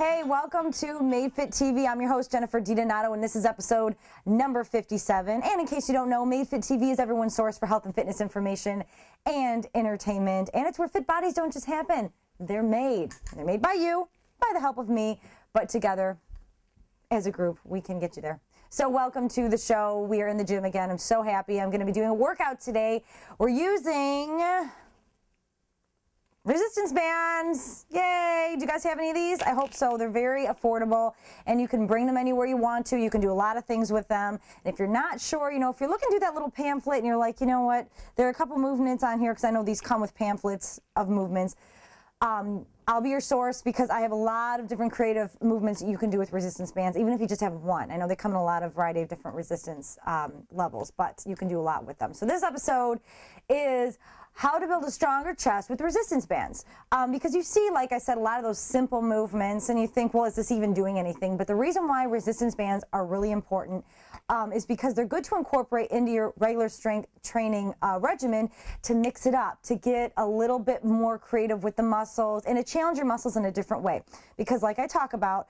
Hey, welcome to Made Fit TV. I'm your host, Jennifer DiDonato, and this is episode number 57. And in case you don't know, Made Fit TV is everyone's source for health and fitness information and entertainment. And it's where fit bodies don't just happen. They're made. They're made by you, by the help of me, but together, as a group, we can get you there. So welcome to the show. We are in the gym again. I'm so happy. I'm going to be doing a workout today. We're using resistance bands. Yay! Do you guys have any of these? I hope so. They're very affordable and you can bring them anywhere you want to. You can do a lot of things with them. And if you're not sure, if you're looking through that little pamphlet and you're like, you know what, there are a couple movements on here because I know these come with pamphlets of movements. I'll be your source because I have a lot of different creative movements that you can do with resistance bands, even if you just have one. I know they come in a lot of variety of different resistance levels, but you can do a lot with them. So this episode is how to build a stronger chest with resistance bands. Because you see, like I said, a lot of those simple movements and you think, well, is this even doing anything? But the reason why resistance bands are really important is because they're good to incorporate into your regular strength training regimen to mix it up, to get a little bit more creative with the muscles and to challenge your muscles in a different way. Because like I talk about,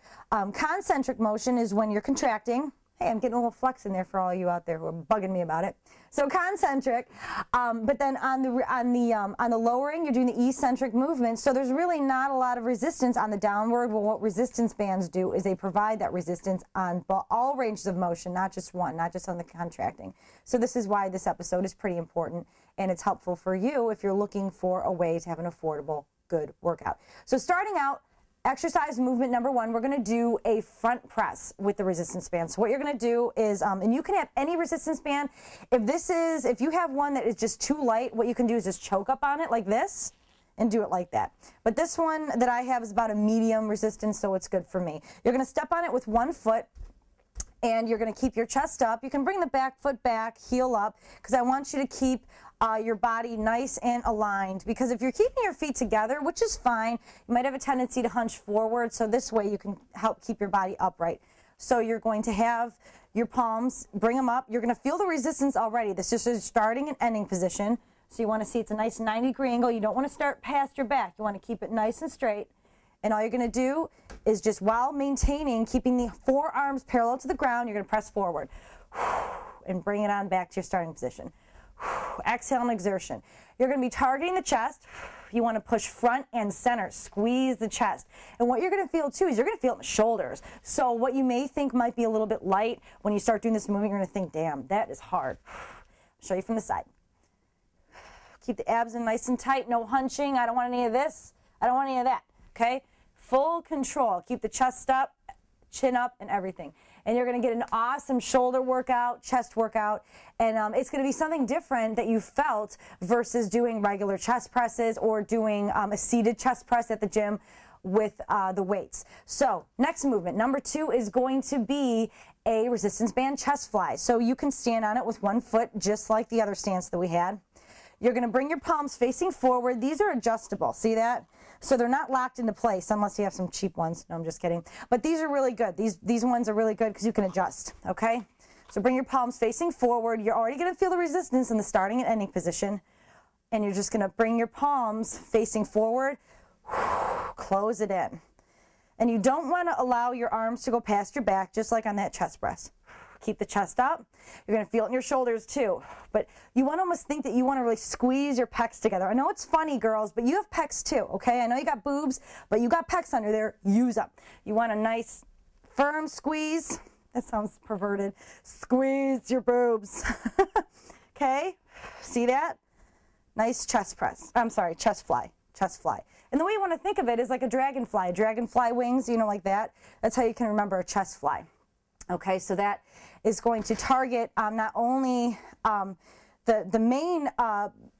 concentric motion is when you're contracting. Hey, I'm getting a little flex in there for all you out there who are bugging me about it. So concentric, but then on the lowering, you're doing the eccentric movement. So there's really not a lot of resistance on the downward. Well, what resistance bands do is they provide that resistance on all ranges of motion, not just one, not just on the contracting. So this is why this episode is pretty important, and it's helpful for you if you're looking for a way to have an affordable, good workout. So starting out, exercise movement number one, we're going to do a front press with the resistance band. So what you're going to do is, and you can have any resistance band. If you have one that is just too light, what you can do is just choke up on it like this and do it like that. But this one that I have is about a medium resistance, so it's good for me. You're going to step on it with one foot and you're going to keep your chest up. You can bring the back foot back, heel up, because I want you to keep your body nice and aligned, because if you're keeping your feet together, which is fine, you might have a tendency to hunch forward, so this way you can help keep your body upright. So you're going to have your palms, bring them up. You're going to feel the resistance already. This is a starting and ending position. So you want to see it's a nice 90-degree angle. You don't want to start past your back. You want to keep it nice and straight. And all you're going to do is just while maintaining, keeping the forearms parallel to the ground, you're going to press forward and bring it on back to your starting position. Exhale and exertion. You're going to be targeting the chest. You want to push front and center. Squeeze the chest. And what you're going to feel too is you're going to feel it in the shoulders. So what you may think might be a little bit light, when you start doing this movement, you're going to think, damn, that is hard. I'll show you from the side. Keep the abs in nice and tight. No hunching. I don't want any of this. I don't want any of that. Okay? Full control. Keep the chest up, chin up, and everything. And you're going to get an awesome shoulder workout, chest workout, and it's going to be something different that you felt versus doing regular chest presses or doing a seated chest press at the gym with the weights. So next movement, number two, is going to be a resistance band chest fly. So you can stand on it with one foot, just like the other stance that we had. You're going to bring your palms facing forward. These are adjustable. See that? So they're not locked into place unless you have some cheap ones. No, I'm just kidding. But these are really good. These ones are really good because you can adjust. Okay? So bring your palms facing forward. You're already going to feel the resistance in the starting and ending position. And you're just going to bring your palms facing forward. Close it in. And you don't want to allow your arms to go past your back, just like on that chest press. Keep the chest up. You're going to feel it in your shoulders too. But you want to almost think that you want to really squeeze your pecs together. I know it's funny, girls, but you have pecs too, okay? I know you got boobs, but you got pecs under there. Use up. You want a nice, firm squeeze. That sounds perverted. Squeeze your boobs. Okay? See that? Nice chest press. I'm sorry, chest fly. Chest fly. And the way you want to think of it is like a dragonfly wings, like that. That's how you can remember a chest fly. Okay, so that is going to target not only the main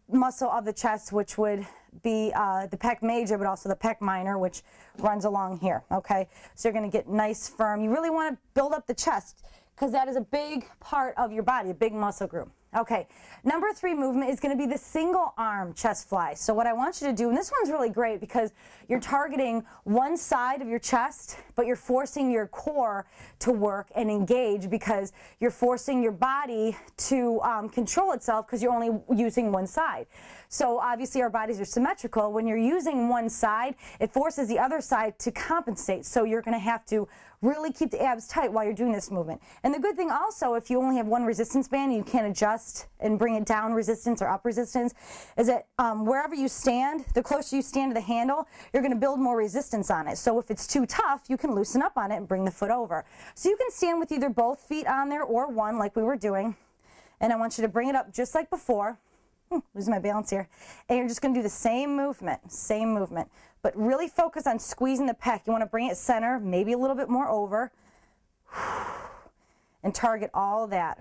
muscle of the chest, which would be the pec major, but also the pec minor, which runs along here. Okay, so you're going to get nice, firm. You really want to build up the chest because that is a big part of your body, a big muscle group. Okay, number 3 movement is going to be the single arm chest fly. So what I want you to do, and this one's really great because you're targeting one side of your chest, but you're forcing your core to work and engage because you're forcing your body to control itself because you're only using one side. So obviously our bodies are symmetrical. When you're using one side, it forces the other side to compensate. So you're going to have to really keep the abs tight while you're doing this movement. And the good thing also, if you only have one resistance band and you can't adjust and bring it down resistance or up resistance, is that wherever you stand, the closer you stand to the handle, you're going to build more resistance on it. So if it's too tough, you can loosen up on it and bring the foot over. So you can stand with either both feet on there or one like we were doing. And I want you to bring it up just like before. Losing my balance here. And you're just going to do the same movement, but really focus on squeezing the pec. You want to bring it center, maybe a little bit more over, and target all of that.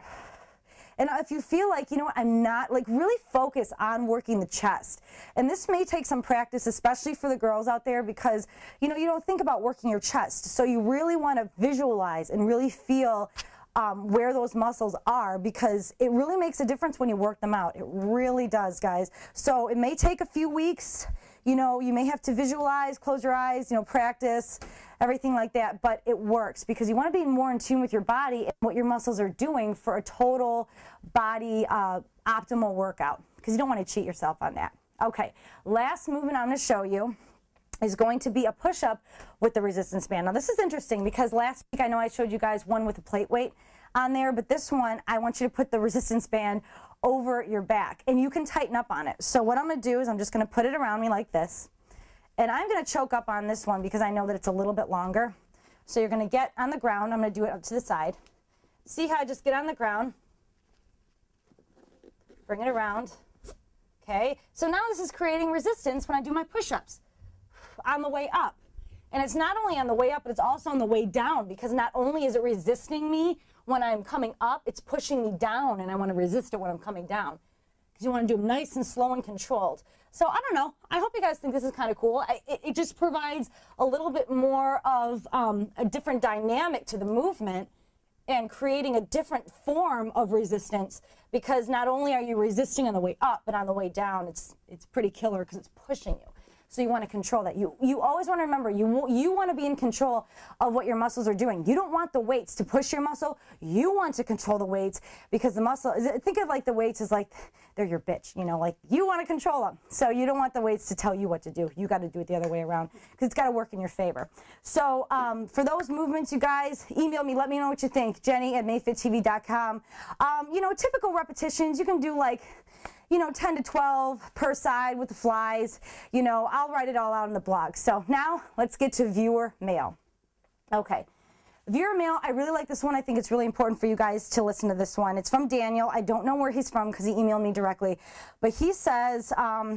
And if you feel like, you know what, I'm not, like really focus on working the chest. And this may take some practice, especially for the girls out there, because, you know, you don't think about working your chest. So you really want to visualize and really feel where those muscles are, because it really makes a difference when you work them out. It really does, guys. So it may take a few weeks. You know, you may have to visualize, close your eyes, you know, practice, everything like that, but it works because you want to be more in tune with your body and what your muscles are doing for a total body optimal workout, because you don't want to cheat yourself on that. Okay, last movement I'm going to show you is going to be a push-up with the resistance band. Now this is interesting because last week I know I showed you guys one with a plate weight on there, but this one I want you to put the resistance band over your back and you can tighten up on it. So what I'm going to do is I'm just going to put it around me like this, and I'm going to choke up on this one because I know that it's a little bit longer. So you're going to get on the ground. I'm going to do it up to the side. See how I just get on the ground, bring it around. Okay, so now this is creating resistance when I do my push-ups on the way up. And it's not only on the way up, but it's also on the way down, because not only is it resisting me when I'm coming up, it's pushing me down, and I want to resist it when I'm coming down, because you want to do them nice and slow and controlled. So I don't know. I hope you guys think this is kind of cool. It just provides a little bit more of a different dynamic to the movement and creating a different form of resistance, because not only are you resisting on the way up, but on the way down, it's pretty killer because it's pushing you. So you want to control that. You always want to remember, you want to be in control of what your muscles are doing. You don't want the weights to push your muscle. You want to control the weights, because the muscle, think of like the weights as like they're your bitch, you know, like you want to control them. So you don't want the weights to tell you what to do. You got to do it the other way around, because it's got to work in your favor. So for those movements, you guys, email me, let me know what you think. Jenny@MadeFitTV.com. You know, typical repetitions, you can do like, you know, 10 to 12 per side with the flies. You know, I'll write it all out on the blog. So now let's get to viewer mail. Okay. Viewer mail, I really like this one. I think it's really important for you guys to listen to this one. It's from Daniel. I don't know where he's from because he emailed me directly. But he says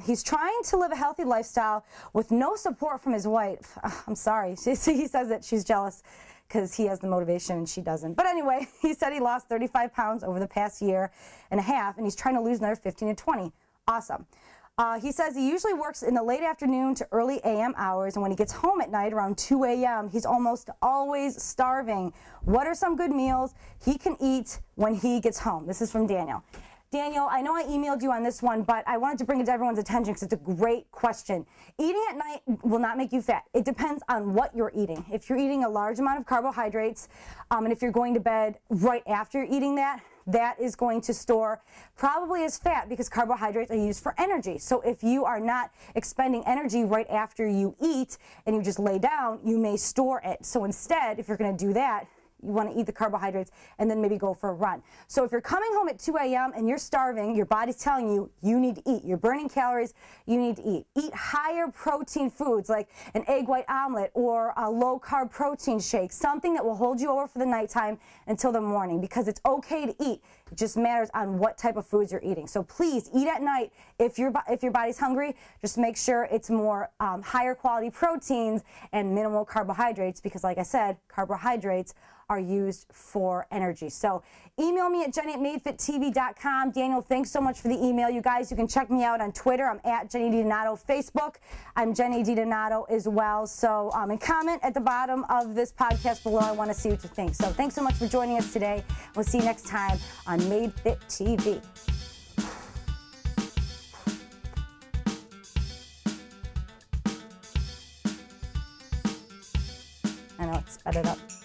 he's trying to live a healthy lifestyle with no support from his wife. I'm sorry. He says that she's jealous because he has the motivation and she doesn't. But anyway, he said he lost 35 pounds over the past year and a half, and he's trying to lose another 15 to 20. Awesome. He says he usually works in the late afternoon to early AM hours, and when he gets home at night around 2 a.m., he's almost always starving. What are some good meals he can eat when he gets home? This is from Daniel. Daniel, I know I emailed you on this one, but I wanted to bring it to everyone's attention because it's a great question. Eating at night will not make you fat. It depends on what you're eating. If you're eating a large amount of carbohydrates, and if you're going to bed right after you're eating that, that is going to store probably as fat, because carbohydrates are used for energy. So if you are not expending energy right after you eat and you just lay down, you may store it. So instead, if you're going to do that, you want to eat the carbohydrates and then maybe go for a run. So if you're coming home at 2 a.m. and you're starving, your body's telling you, you need to eat. You're burning calories, you need to eat. Eat higher protein foods like an egg white omelet or a low carb protein shake, something that will hold you over for the nighttime until the morning, because it's okay to eat. It just matters on what type of foods you're eating. So please eat at night. If your body's hungry, just make sure it's more higher quality proteins and minimal carbohydrates, because like I said, carbohydrates are used for energy. So email me at Jenny@MadeFitTV.com. Daniel, thanks so much for the email. You guys, you can check me out on Twitter. I'm at Jenny DiDonato. Facebook, I'm Jenny DiDonato as well. So and comment at the bottom of this podcast below. I want to see what you think. So thanks so much for joining us today. We'll see you next time on Made Fit TV. set it up.